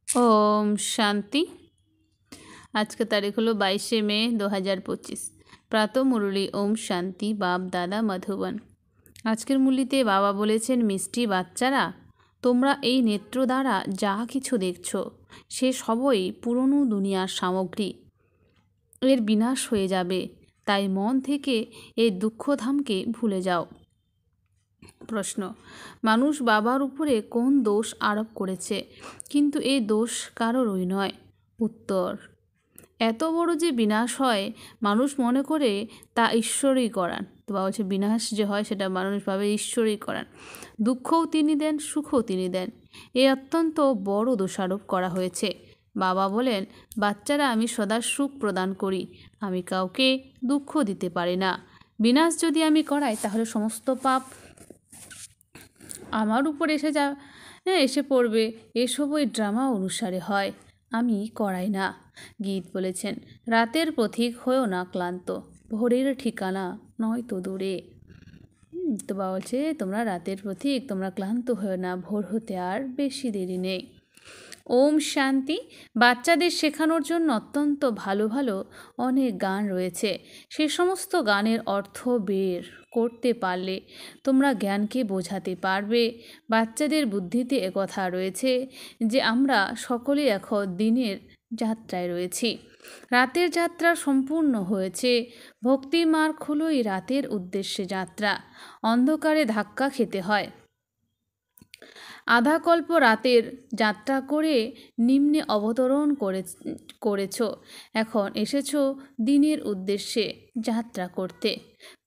ओम शांति। आज का तारीख हलो 22 मई 2025। प्रातः मुरली ओम शांति बाप दादा मधुबन। আজকের মুরলিতে বাবা বলেছেন, মিষ্টি বাচ্চারা, তোমরা এই নেত্র দ্বারা যা কিছু দেখছো সে সবই পুরনো দুনিয়ার সামগ্রী। এর বিনাশ হয়ে যাবে, তাই মন থেকে এই দুঃখধামকে ভুলে যাও। প্রশ্ন: মানুষ বাবার উপরে কোন দোষ আরোপ করেছে, কিন্তু এই দোষ কারোরই নয়? উত্তর: এত বড় যে বিনাশ হয় মানুষ মনে করে তা ঈশ্বরই করান। তো বাবা বলছে, বিনাশ যে হয় সেটা মানুষ ভাবে ঈশ্বরই করান। দুঃখও তিনি দেন, সুখও তিনি দেন। এ অত্যন্ত বড় দোষারোপ করা হয়েছে। বাবা বলেন, বাচ্চারা, আমি সদা সুখ প্রদান করি, আমি কাউকে দুঃখ দিতে পারি না। বিনাশ যদি আমি করাই তাহলে সমস্ত পাপ আমার উপর এসে পড়বে। এসব ওই ড্রামা অনুসারে হয়, আমি করাই না। গীত বলেছেন, রাতের পথিক হয়েও না ক্লান্ত, ভোরের ঠিকানা নয় তো দূরে। তো বাবা বলছে, তোমরা রাতের পথিক, তোমরা ক্লান্ত হয়েও না, ভোর হতে আর বেশি দেরি নেই। ওম শান্তি। বাচ্চাদের শেখানোর জন্য অত্যন্ত ভালো ভালো অনেক গান রয়েছে। সে সমস্ত গানের অর্থ বের করতে পারলে তোমরা জ্ঞানকে বোঝাতে পারবে। বাচ্চাদের বুদ্ধিতে একথা রয়েছে যে আমরা সকলে এখন দিনের যাত্রায় রয়েছি, রাতের যাত্রা সম্পূর্ণ হয়েছে। ভক্তি মার্গ হলো এই রাতের উদ্দেশ্যে যাত্রা। অন্ধকারে ধাক্কা খেতে হয়। আধা কল্প রাতের যাত্রা করে নিম্নে অবতরণ করেছ, এখন এসেছ দিনের উদ্দেশ্যে যাত্রা করতে।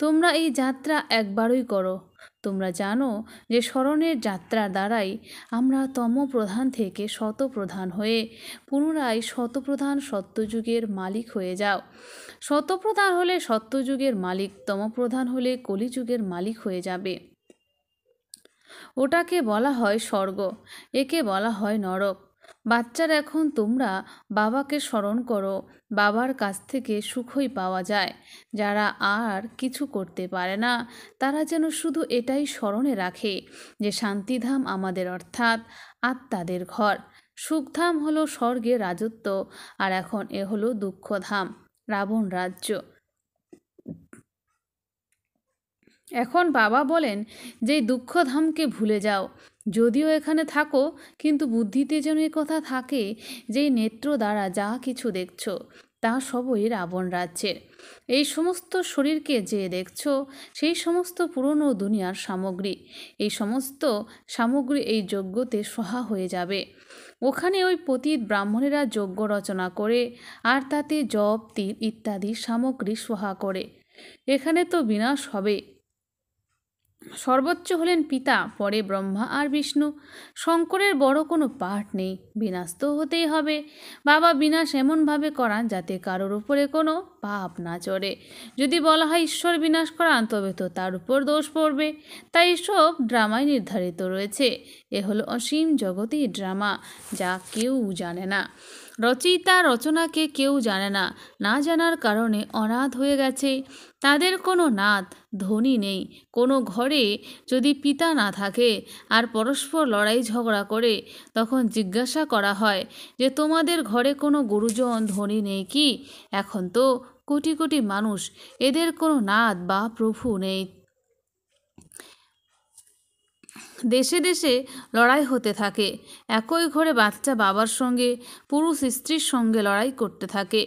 তোমরা এই যাত্রা একবারই করো। তোমরা জানো যে স্মরণের যাত্রার দ্বারাই আমরা তমপ্রধান থেকে শতপ্রধান হয়ে পুনরায় শতপ্রধান সত্যযুগের মালিক হয়ে যাও। শতপ্রধান হলে সত্যযুগের মালিক, তমপ্রধান হলে কলিযুগের মালিক হয়ে যাবে। ওটাকে বলা হয় স্বর্গ, একে বলা হয় নরক। বাচ্চারা, এখন তোমরা বাবাকে স্মরণ করো। বাবার কাছ থেকে সুখই পাওয়া যায়। যারা আর কিছু করতে পারে না তারা যেন শুধু এটাই স্মরণে রাখে যে শান্তিধাম আমাদের, অর্থাৎ আত্মাদের ঘর। সুখধাম হলো স্বর্গের রাজত্ব, আর এখন এ হলো দুঃখধাম, রাবণ রাজ্য। এখন বাবা বলেন যে দুঃখধামকে ভুলে যাও। যদিও এখানে থাকো, কিন্তু বুদ্ধিতে যেন এ কথা থাকে যে নেত্র দ্বারা যা কিছু দেখছো তা সবই রাবণ রাজ্যের। এই সমস্ত শরীরকে যে দেখছো সেই সমস্ত পুরনো দুনিয়ার সামগ্রী। এই সমস্ত সামগ্রী এই যজ্ঞতে সহা হয়ে যাবে। ওখানে ওই পতিত ব্রাহ্মণেরা যজ্ঞ রচনা করে আর তাতে জপ, তীর ইত্যাদি সামগ্রী সহা করে। এখানে তো বিনাশ হবে। সর্বোচ্চ হলেন পিতা, পরে ব্রহ্মা আর বিষ্ণু। শঙ্করের বড় কোনো পাঠ নেই, বিনাশ তো হতেই হবে। বাবা বিনাশ এমনভাবে করান যাতে কারোর উপরে কোনো পাপ না চড়ে। যদি বলা হয় ঈশ্বর বিনাশ করান, তবে তো তার উপর দোষ পড়বে। তাই সব ড্রামায় নির্ধারিত রয়েছে। এ হলো অসীম জগতের ড্রামা, যা কেউ জানে না। রচয়িতা রচনাকে কেউ জানে না, না জানার কারণে অনাথ হয়ে গেছে। তাদের কোনো নাথ ধনী নেই। কোনো ঘরে যদি পিতা না থাকে আর পরস্পর লড়াই ঝগড়া করে, তখন জিজ্ঞাসা করা হয় যে তোমাদের ঘরে কোনো গুরুজন ধনী নেই কি? এখন তো কোটি কোটি মানুষ, এদের কোনো নাথ বা প্রভু নেই। দেশে দেশে লড়াই হতে থাকে। একই ঘরে বাচ্চা বাবার সঙ্গে, পুরুষ স্ত্রীর সঙ্গে লড়াই করতে থাকে।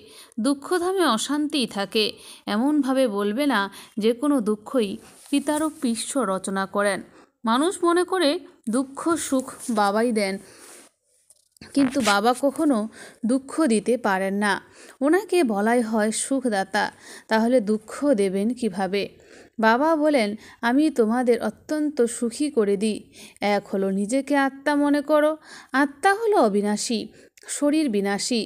দুঃখধামে অশান্তিই থাকে। এমনভাবে বলবে না যে কোনো দুঃখই পিতারূপ ঈশ্বর রচনা করেন। মানুষ মনে করে দুঃখ সুখ বাবাই দেন, কিন্তু বাবা কখনো দুঃখ দিতে পারেন না। ওনাকে বলাই হয় সুখদাতা, তাহলে দুঃখ দেবেন কিভাবে? বাবা বলেন, আমি তোমাদের অত্যন্ত সুখী করে দিই। এক হলো নিজেকে আত্মা মনে করো। আত্মা হলো অবিনাশী, শরীর বিনাশী।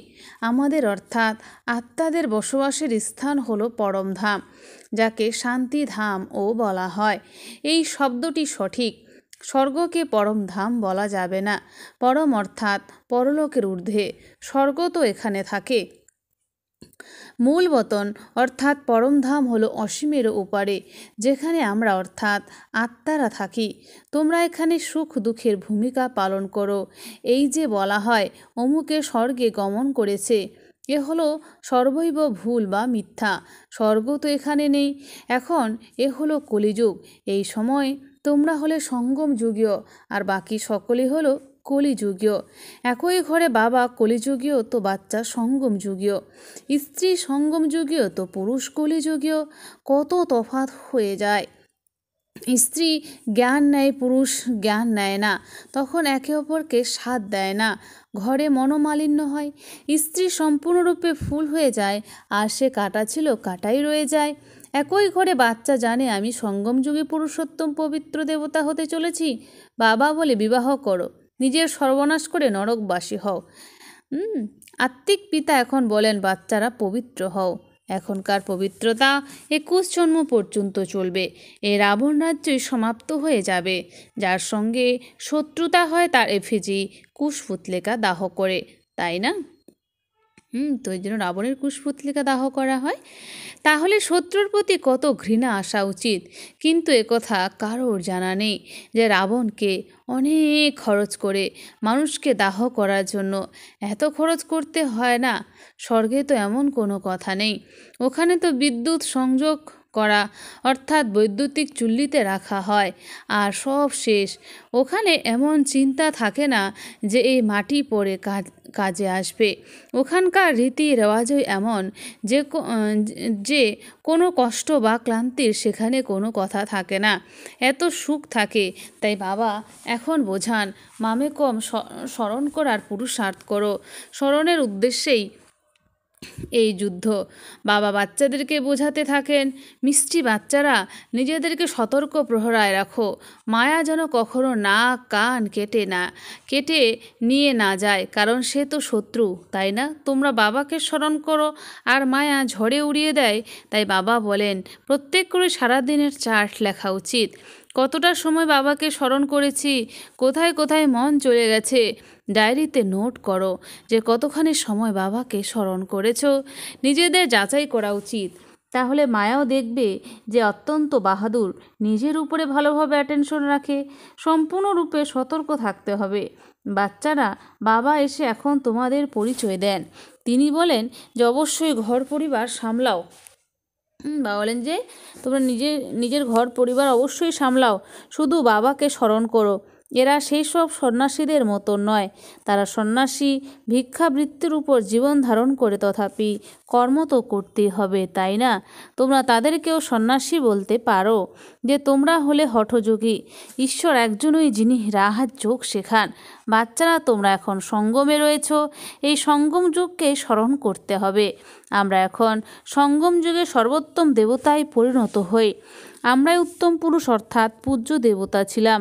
আমাদের অর্থাৎ আত্মাদের বসবাসের স্থান হলো পরমধাম, যাকে শান্তিধামও বলা হয়। এই শব্দটি সঠিক। স্বর্গকে পরম ধাম বলা যাবে না। পরম অর্থাৎ পরলোকের ঊর্ধ্বে। স্বর্গ তো এখানে থাকে। মূল বতন অর্থাৎ পরমধাম হলো অসীমের ওপারে, যেখানে আমরা অর্থাৎ আত্মারা থাকি। তোমরা এখানে সুখ দুঃখের ভূমিকা পালন করো। এই যে বলা হয় অমুকে স্বর্গে গমন করেছে, এ হলো সর্বৈব ভুল বা মিথ্যা। স্বর্গ তো এখানে নেই। এখন এ হলো কলিযুগ। এই সময় তোমরা হলে সঙ্গম যুগীয়, আর বাকি সকলে হলো কলিযুগীয়। একই ঘরে বাবা কলিযুগীয় তো বাচ্চা সঙ্গম যুগীয়, স্ত্রী সঙ্গম যুগীয় তো পুরুষ কলিযুগীয়। কত তফাৎ হয়ে যায়। স্ত্রী জ্ঞান নেয়, পুরুষ জ্ঞান নেয় না, তখন একে অপরকে সাথ দেয় না, ঘরে মনোমালিন্য হয়। স্ত্রী সম্পূর্ণরূপে ফুল হয়ে যায়, আর সে কাটা ছিল কাটাই রয়ে যায়। একই ঘরে বাচ্চা জানে আমি সঙ্গমযুগী পুরুষোত্তম পবিত্র দেবতা হতে চলেছি। বাবা বলে বিবাহ করো, নিজের সর্বনাশ করে নরকবাসী হও। আত্মিক পিতা এখন বলেন বাচ্চারা পবিত্র হও। এখনকার পবিত্রতা 21 জন্ম পর্যন্ত চলবে। এই রাবণ রাজ্যই সমাপ্ত হয়ে যাবে। যার সঙ্গে শত্রুতা হয় তার এফিজি কুশপুতলিকা দাহ করে, তাই না? তো এই জন্য রাবণের কুশপুতলিকা দাহ করা হয়। তাহলে শত্রুর প্রতি কত ঘৃণা আসা উচিত। কিন্তু একথা কারোর জানা নেই যে রাবণকে অনেক খরচ করে মানুষকে দাহ করার জন্য এত খরচ করতে হয় না। স্বর্গে তো এমন কোনো কথা নেই। ওখানে তো বিদ্যুৎ সংযোগ করা অর্থাৎ বৈদ্যুতিক চুল্লিতে রাখা হয়, আর সব শেষ। ওখানে এমন চিন্তা থাকে না যে এই মাটি পড়ে কাজে আসবে। ওখানকার রীতি রেওয়াজই এমন যে কোনো কষ্ট বা ক্লান্তির সেখানে কোনো কথা থাকে না, এত সুখ থাকে। তাই বাবা এখন বোঝান মামেকম স্মরণ করার পুরুষার্থ করো। স্মরণের উদ্দেশ্যেই এই যুদ্ধ। বাবা বাচ্চাদেরকে বোঝাতে থাকেন, মিষ্টি বাচ্চারা, নিজেদেরকে সতর্ক প্রহরায় রাখো। মায়া যেন কখনো নাক কান কেটে নিয়ে না যায়, কারণ সে তো শত্রু, তাই না? তোমরা বাবাকে স্মরণ করো আর মায়া ঝড়ে উড়িয়ে দেয়। তাই বাবা বলেন প্রত্যেক করে সারাদিনের চার্ট লেখা উচিত। কতটা সময় বাবাকে স্মরণ করেছি, কোথায় কোথায় মন চলে গেছে, ডায়েরিতে নোট করো যে কতখানি সময় বাবাকে স্মরণ করেছ। নিজেদের যাচাই করা উচিত। তাহলে মায়াও দেখবে যে অত্যন্ত বাহাদুর, নিজের উপরে ভালোভাবে অ্যাটেনশন রাখে। সম্পূর্ণরূপে সতর্ক থাকতে হবে। বাচ্চারা, বাবা এসে এখন তোমাদের পরিচয় দেন। তিনি বলেন যে অবশ্যই ঘর পরিবার সামলাও। বাবা বলেন যে তোমরা নিজের ঘর পরিবার অবশ্যই সামলাও, শুধু বাবাকে স্মরণ করো। এরা সেই সব সন্ন্যাসীদের মতো নয়। তারা সন্ন্যাসী ভিক্ষাবৃত্তির উপর জীবন ধারণ করে, তথাপি কর্ম তো করতেই হবে, তাই না? তোমরা তাদেরকেও সন্ন্যাসী বলতে পারো। যে তোমরা হলে হঠযোগী, ঈশ্বর একজনই যিনি রাহাত যোগ শেখান। বাচ্চারা, তোমরা এখন সঙ্গমে রয়েছ। এই সঙ্গম যুগকে স্মরণ করতে হবে। আমরা এখন সঙ্গম যুগে সর্বোত্তম দেবতায় পরিণত হই। আমরাই উত্তম পুরুষ অর্থাৎ পূজ্য দেবতা ছিলাম,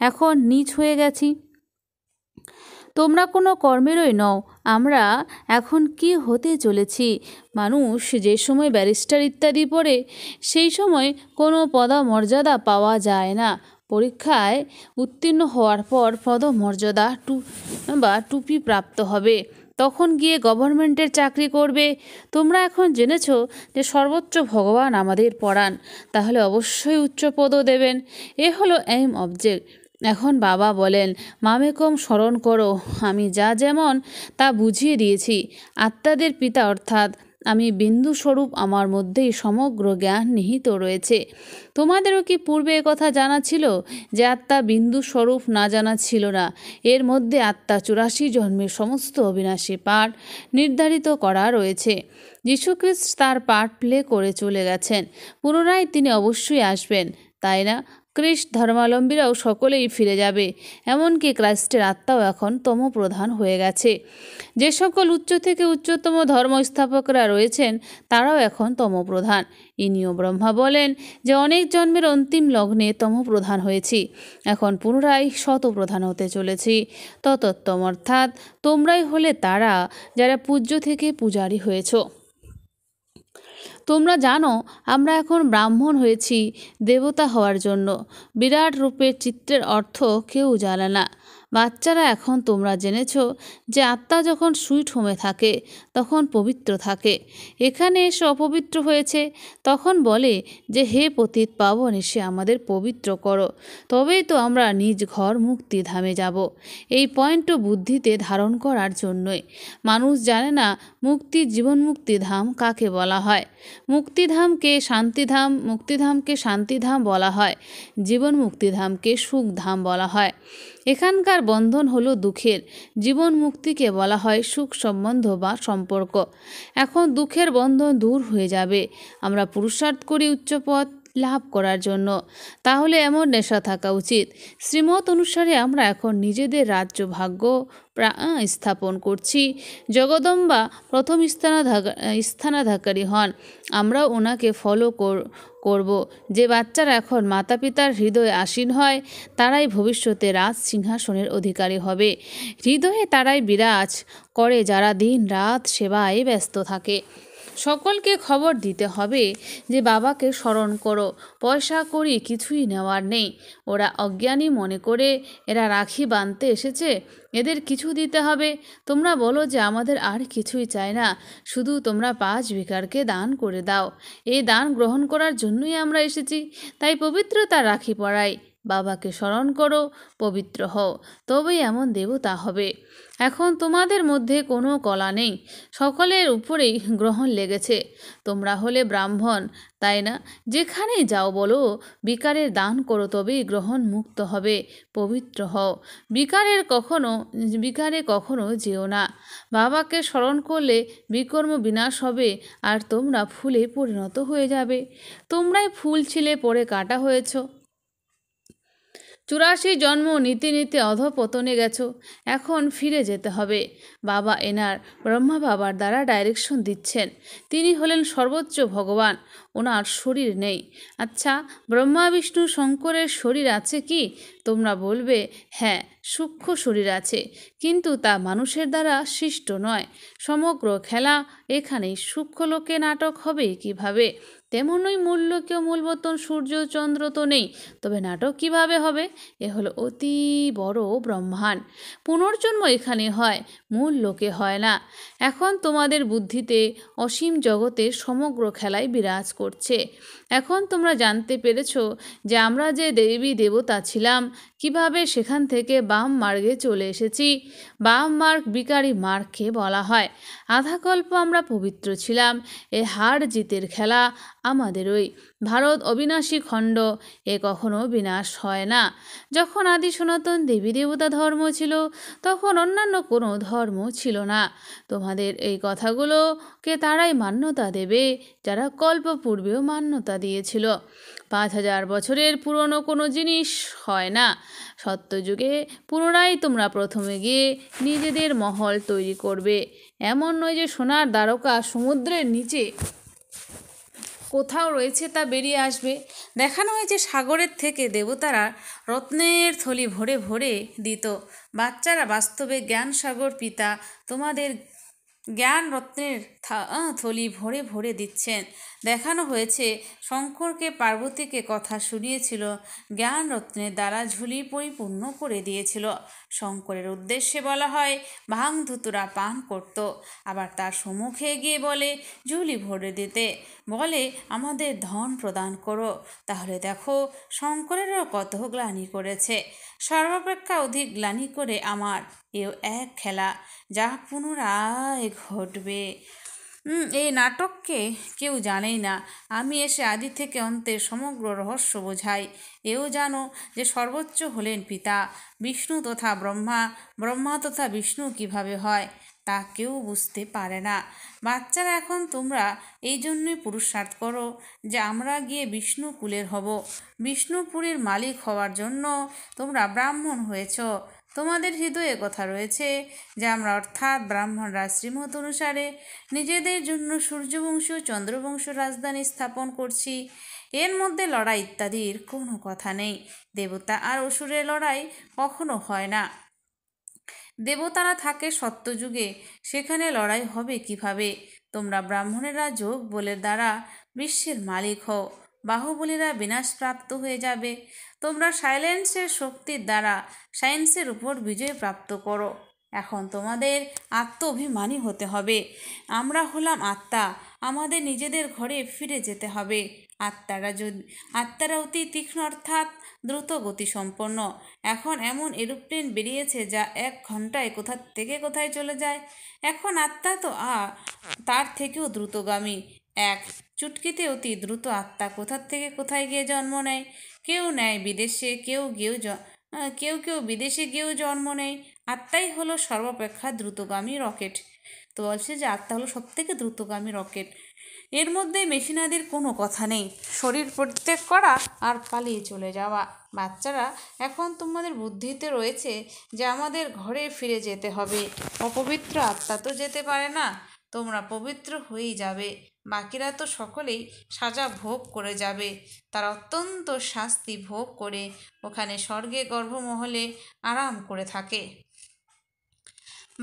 এখন নীচ হয়ে গেছি। তোমরা কোনো কর্মেরই নও। আমরা এখন কি হতে চলেছি? মানুষ যে সময় ব্যারিস্টার ইত্যাদি পড়ে, সেই সময় কোনো পদমর্যাদা পাওয়া যায় না। পরীক্ষায় উত্তীর্ণ হওয়ার পর পদমর্যাদা বা টুপি প্রাপ্ত হবে, তখন গিয়ে গভর্নমেন্টের চাকরি করবে। তোমরা এখন জেনেছ যে সর্বোচ্চ ভগবান আমাদের পড়ান, তাহলে অবশ্যই উচ্চ পদও দেবেন। এ হলো এইম অবজেক্ট। এখন বাবা বলেন মামেকম স্মরণ করো। আমি যা যেমন তা বুঝিয়ে দিয়েছি। আত্মাদের পিতা অর্থাৎ আমি বিন্দু স্বরূপ, আমার মধ্যেই সমগ্র জ্ঞান নিহিত রয়েছে। তোমাদেরও কি পূর্বে কথা জানা ছিল যে আত্মা বিন্দু স্বরূপ? না, জানা ছিল না। এর মধ্যে আত্মা 84 জন্মের সমস্ত অবিনাশী পাঠ নির্ধারিত করা রয়েছে। যীশুখ্রিস্ট তার পার্ট প্লে করে চলে গেছেন, পুনরায় তিনি অবশ্যই আসবেন, তাই না? খ্রিস্ট ধর্মাবলম্বীরাও সকলেই ফিরে যাবে, এমনকি ক্রাইস্টের আত্মাও এখন তমপ্রধান হয়ে গেছে। যে সকল উচ্চ থেকে উচ্চতম ধর্ম স্থাপকরা রয়েছেন তারাও এখন তমপ্রধান। ইনিও ব্রহ্মা বলেন যে অনেক জন্মের অন্তিম লগ্নে তমপ্রধান হয়েছি, এখন পুনরায় শতপ্রধান হতে চলেছি। ততোত্তম অর্থাৎ তোমরাই হলে তারা যারা পূজ্য থেকে পূজারী হয়েছ। তোমরা জানো আমরা এখন ব্রাহ্মণ হয়েছি দেবতা হওয়ার জন্য। বিরাট রূপের চিত্রের অর্থ কেউ জানে না। বাচ্চারা, এখন তোমরা জেনেছ যে আত্মা যখন সুইট হোমে থাকে তখন পবিত্র থাকে। এখানে এসে অপবিত্র হয়েছে, তখন বলে যে হে পতিত পাবন, এসে আমাদের পবিত্র করো, তবেই তো আমরা নিজ ঘর মুক্তিধামে যাব। এই পয়েন্টও বুদ্ধিতে ধারণ করার জন্যই। মানুষ জানে না জীবন মুক্তিধাম কাকে বলা হয়। মুক্তিধামকে শান্তিধাম বলা হয়, জীবন মুক্তিধামকে সুখধাম বলা হয়। এখানকার বন্ধন হলো দুঃখের, জীবন মুক্তিকে বলা হয় সুখ সম্বন্ধ বা সম্পর্ক। এখন দুঃখের বন্ধন দূর হয়ে যাবে। আমরা পুরুষার্থ করি উচ্চ পথ লাভ করার জন্য, তাহলে এমন নেশা থাকা উচিত। শ্রীমত অনুসারে আমরা এখন নিজেদের রাজ্য ভাগ্য স্থাপন করছি। জগদম্বা প্রথম স্থানাধিকারী হন, আমরা ওনাকে ফলো করব। যে বাচ্চারা এখন মাতা পিতার হৃদয়ে আসীন হয় তারাই ভবিষ্যতে রাজ সিংহাসনের অধিকারী হবে। হৃদয়ে তারাই বিরাজ করে যারা দিন রাত সেবায় ব্যস্ত থাকে। সকলকে খবর দিতে হবে যে বাবাকে স্মরণ করো, পয়সা করি কিছুই নেওয়ার নেই। ওরা অজ্ঞানী মনে করে এরা রাখি বাঁধতে এসেছে, এদের কিছু দিতে হবে। তোমরা বলো যে আমাদের আর কিছুই চাই না, শুধু তোমরা 5 ভিখারকে দান করে দাও। এই দান গ্রহণ করার জন্যই আমরা এসেছি, তাই পবিত্রতার রাখি পরাই। বাবাকে স্মরণ করো, পবিত্র হও, তবেই এমন দেবতা হবে। এখন তোমাদের মধ্যে কোনো কলা নেই, সকলের উপরেই গ্রহণ লেগেছে। তোমরা হলে ব্রাহ্মণ, তাই না? যেখানেই যাও বলো বিকারের দান করো, তবেই গ্রহণ মুক্ত হবে, পবিত্র হও। বিকারে কখনো যেও না। বাবাকে স্মরণ করলে বিকর্ম বিনাশ হবে, আর তোমরা ফুলে পরিণত হয়ে যাবে। তোমরাই ফুল ছিলে, পরে কাটা হয়েছ। 84 জন্ম নিতে নিতে অধঃপতনে গেছো, এখন ফিরে যেতে হবে। বাবা এনার ব্রহ্মা বাবার দ্বারা ডাইরেকশন দিচ্ছেন। তিনি হলেন সর্বোচ্চ ভগবান, ওনার শরীর নেই। আচ্ছা, ব্রহ্মা বিষ্ণু শঙ্করের শরীর আছে কি? তোমরা বলবে হ্যাঁ, সূক্ষ্ম শরীর আছে, কিন্তু তা মানুষের দ্বারা সৃষ্ট নয়। সমগ্র খেলা এখানেই। সূক্ষ্ম লোকে নাটক হবে কিভাবে, তেমনই মূল লোকেও মূলবতন সূর্য চন্দ্র তো নেই, তবে নাটক কিভাবে হবে? এ হলো অতি বড় ব্রহ্মাণ্ড। পুনর্জন্ম এখানে হয়, মূল লোকে হয় না। এখন তোমাদের বুদ্ধিতে অসীম জগতের সমগ্র খেলাই বিরাজ করছে। এখন তোমরা জানতে পেরেছ যে আমরা যে দেবী দেবতা ছিলাম, কিভাবে সেখান থেকে বাম মার্গে চলে এসেছি। বাম মার্গ বিকারী মার্গকে বলা হয়। আধাকল্প আমরা পবিত্র ছিলাম। এ হার জিতের খেলা আমাদেরই। ভারত অবিনাশী খণ্ড, এ কখনো বিনাশ হয় না। যখন আদি সনাতন দেবী দেবতা ধর্ম ছিল, তখন অন্যান্য কোনো ধর্ম ছিল না। তোমাদের এই কথাগুলোকে তারাই মান্যতা দেবে যারা কল্প পূর্বেও মান্যতা দিয়েছিল। 5000 বছরের পুরনো কোনো জিনিস হয় না। সত্যযুগে পুনরায় তোমরা প্রথমে গিয়ে নিজেদের মহল তৈরি করবে। এমন নয় যে সোনার দ্বারকা সমুদ্রের নিচে কোথাও রয়েছে, তা বেরিয়ে আসবে। দেখানো হয়েছে সাগরের থেকে দেবতারা রত্নের থলি ভরে ভরে দিত। বাচ্চারা, বাস্তবে জ্ঞান সাগর পিতা তোমাদের জ্ঞান রত্নের থলি ভরে ভরে দিচ্ছেন। দেখানো হয়েছে শঙ্করকে পার্বতীকে কথা শুনিয়েছিল, জ্ঞান রত্নের দ্বারা ঝুলি পরিপূর্ণ করে দিয়েছিল। শঙ্করের উদ্দেশ্যে বলা হয় ভাং ধুতুরা পান করত, আবার তার সম্মুখে গিয়ে বলে ঝুলি ভরে দিতে, বলে আমাদের ধন প্রদান করো। তাহলে দেখো শঙ্করেরও কত গ্লানি করেছে, সর্বাপেক্ষা অধিক গ্লানি করে আমার। এও এক খেলা, যা পুনরায় ঘটবে। এই নাটককে কেউ জানেই না। আমি এসে আদি থেকে অন্তের সমগ্র রহস্য বোঝাই। এও জানো যে সর্বোচ্চ হলেন পিতা, বিষ্ণু তথা ব্রহ্মা। ব্রহ্মা তথা বিষ্ণু কিভাবে হয় তা কেউ বুঝতে পারে না। বাচ্চারা, এখন তোমরা এই জন্যই পুরুষার্থ করো যে আমরা গিয়ে বিষ্ণু কুলের হব। বিষ্ণুপুরীর মালিক হওয়ার জন্য তোমরা ব্রাহ্মণ হয়েছ। তোমাদের হৃদয়ে কথা রয়েছে যে আমরা অর্থাৎ ব্রাহ্মণরা শ্রীমত অনুসারে নিজেদের জন্য সূর্যবংশ ও চন্দ্রবংশ রাজধানী স্থাপন করছি। এর মধ্যে লড়াই ইত্যাদির কোনো কথা নেই। দেবতা আর অসুরের লড়াই কখনো হয় না। দেবতারা থাকে সত্যযুগে, সেখানে লড়াই হবে কিভাবে? তোমরা ব্রাহ্মণেরা যোগ বলের দ্বারা বিশ্বের মালিক হও, বাহুবলীরা বিনাশপ্রাপ্ত হয়ে যাবে। তোমরা সাইলেন্সের শক্তির দ্বারা সায়েন্সের উপর বিজয় প্রাপ্ত করো। এখন তোমাদের আত্ম অভিমানী হতে হবে। আমরা হলাম আত্মা, আমাদের নিজেদের ঘরে ফিরে যেতে হবে। আত্মারা অতি তীক্ষ্ণ অর্থাৎ দ্রুত গতিসম্পন্ন। এখন এমন এরোপ্লেন বেরিয়েছে যা 1 ঘন্টায় কোথা থেকে কোথায় চলে যায়। এখন আত্মা তো তার থেকেও দ্রুতগামী। এক চুটকিতে অতি দ্রুত আত্মা কোথা থেকে কোথায় গিয়ে জন্ম নেয়। কেউ নেয় বিদেশে, কেউ বিদেশে গিয়েও জন্ম নেয়। আত্মাই হলো সর্বাপেক্ষা দ্রুতগামী রকেট। তো বলছে যে আত্মা হলো সবথেকে দ্রুতগামী রকেট। এর মধ্যে মেশিনারির কোনো কথা নেই। শরীর পরিত্যাগ করা আর পালিয়ে চলে যাওয়া। বাচ্চারা, এখন তোমাদের বুদ্ধিতে রয়েছে যে আমাদের ঘরে ফিরে যেতে হবে। অপবিত্র আত্মা তো যেতে পারে না। তোমরা পবিত্র হয়েই যাবে। বাকিরা তো সকলেই সাজা ভোগ করে যাবে। তারা অত্যন্ত শাস্তি ভোগ করে ওখানে স্বর্গে গর্ভমহলে আরাম করে থাকে।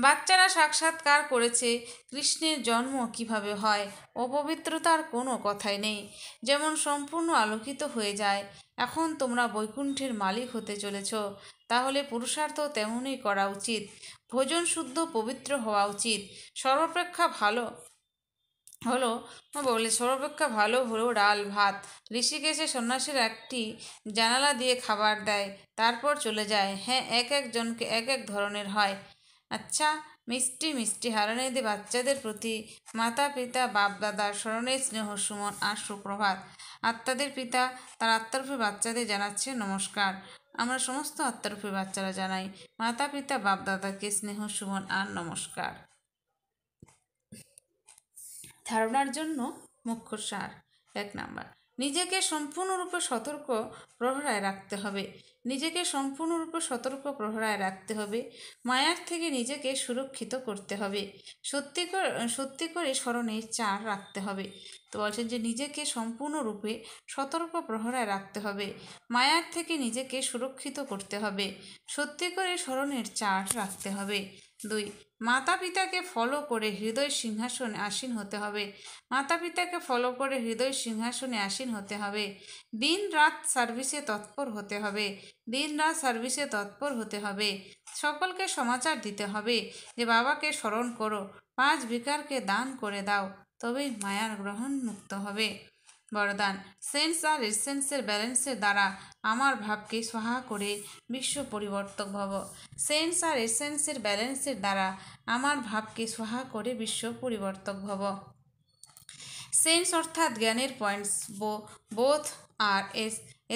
বাচ্চারা সাক্ষাৎকার করেছে কৃষ্ণের জন্ম কিভাবে হয়। অপবিত্রতার কোনো কথাই নেই, যেমন সম্পূর্ণ আলোকিত হয়ে যায়। এখন তোমরা বৈকুণ্ঠের মালিক হতে চলেছ, তাহলে পুরুষার্থ তেমনই করা উচিত। ভোজন শুদ্ধ পবিত্র হওয়া উচিত। সর্বাপেক্ষা ভালো হলো ডাল ভাত। ঋষিকেশে সন্ন্যাসীরা একটি জানালা দিয়ে খাবার দেয়, তারপর চলে যায়। হ্যাঁ, এক একজনকে এক এক ধরনের হয়। আচ্ছা, মিষ্টি মিষ্টি হারানিদি বাচ্চাদের প্রতি মাতা পিতা বাপ দাদার স্মরণে স্নেহ সুমন আর সুপ্রভাত। আত্মাদের পিতা তার আত্মারূপী বাচ্চাদের জানাচ্ছে নমস্কার। আমরা সমস্ত আত্মারূপী বাচ্চারা জানাই মাতা পিতা বাপ দাদাকে স্নেহ সুমন আর নমস্কার। ধারণার জন্য মুখ্য সার। 1 নাম্বার, নিজেকে সম্পূর্ণরূপে সতর্ক প্রহরায় রাখতে হবে। মায়ার থেকে নিজেকে সুরক্ষিত করতে হবে। সত্যি করে স্মরণে চার রাখতে হবে। তো বলছেন যে নিজেকে সম্পূর্ণরূপে সতর্ক প্রহরায় রাখতে হবে। মায়ার থেকে নিজেকে সুরক্ষিত করতে হবে। সত্যি করে স্মরণের চার রাখতে হবে। 2, মাতা পিতাকে ফলো করে হৃদয় সিংহাসনে আসীন হতে হবে। দিন রাত সার্ভিসে তৎপর হতে হবে। সকলকে সমাচার দিতে হবে যে বাবাকে স্মরণ করো, 5 ভিখারকে দান করে দাও, তবেই মায়ার গ্রহণ মুক্ত হবে। বরদান, সেন্স আর এসেন্সের ব্যালেন্সের দ্বারা আমার ভাবকে সহা করে বিশ্ব পরিবর্তক ভব। সেন্স অর্থাৎ জ্ঞানের পয়েন্টস, বোধ, আর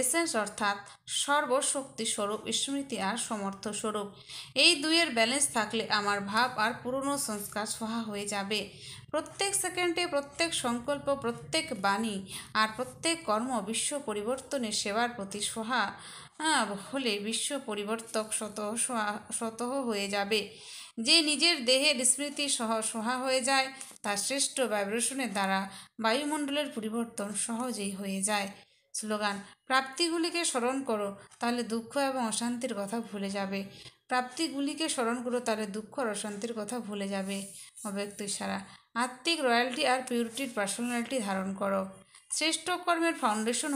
এসেন্স অর্থাৎ সর্বশক্তি স্বরূপ, স্মৃতি আর সমর্থ স্বরূপ। এই দুইয়ের ব্যালেন্স থাকলে আমার ভাব আর পুরনো সংস্কার সহা হয়ে যাবে। প্রত্যেক সেকেন্ডে প্রত্যেক সংকল্প, প্রত্যেক বাণী আর প্রত্যেক কর্ম বিশ্ব পরিবর্তনের সেবার প্রতি সহা হলে বিশ্ব পরিবর্তক স্বতঃ হয়ে যাবে। যে নিজের দেহের স্মৃতি সহা হয়ে যায়, তার শ্রেষ্ঠ ভাইব্রেশনের দ্বারা বায়ুমণ্ডলের পরিবর্তন সহজেই হয়ে যায়। স্লোগান, প্রাপ্তিগুলিকে স্মরণ করো, তাহলে দুঃখ এবং অশান্তির কথা ভুলে যাবে। অব্যক্ত ইশারা, আত্মিক রয়্যালটি আর পিউরিটির পার্সোনালিটি ধারণ করো। শ্রেষ্ঠ কর্মের ফাউন্ডেশন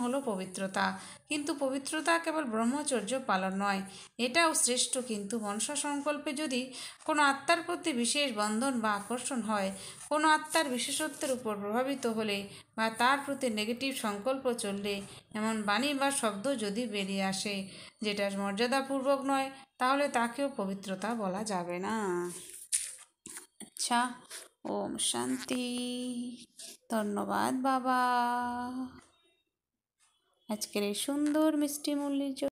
হলো পবিত্রতা। কিন্তু পবিত্রতা কেবল ব্রহ্মচর্য পালন নয়, এটাও শ্রেষ্ঠ। কিন্তু মনসা সংকল্পে যদি কোনো আত্মার প্রতি বিশেষ বন্ধন বা আকর্ষণ হয়, কোনো আত্মার বিশেষত্বের উপর প্রভাবিত হলে বা তার প্রতি নেগেটিভ সংকল্প চললে, এমন বাণী বা শব্দ যদি বেরিয়ে আসে যেটা মর্যাদাপূর্বক নয়, তাহলে তাকেও পবিত্রতা বলা যাবে না। আচ্ছা, ওম শান্তি। ধন্যবাদ বাবা আজকের এই সুন্দর মিষ্টি মুরলির জন্য।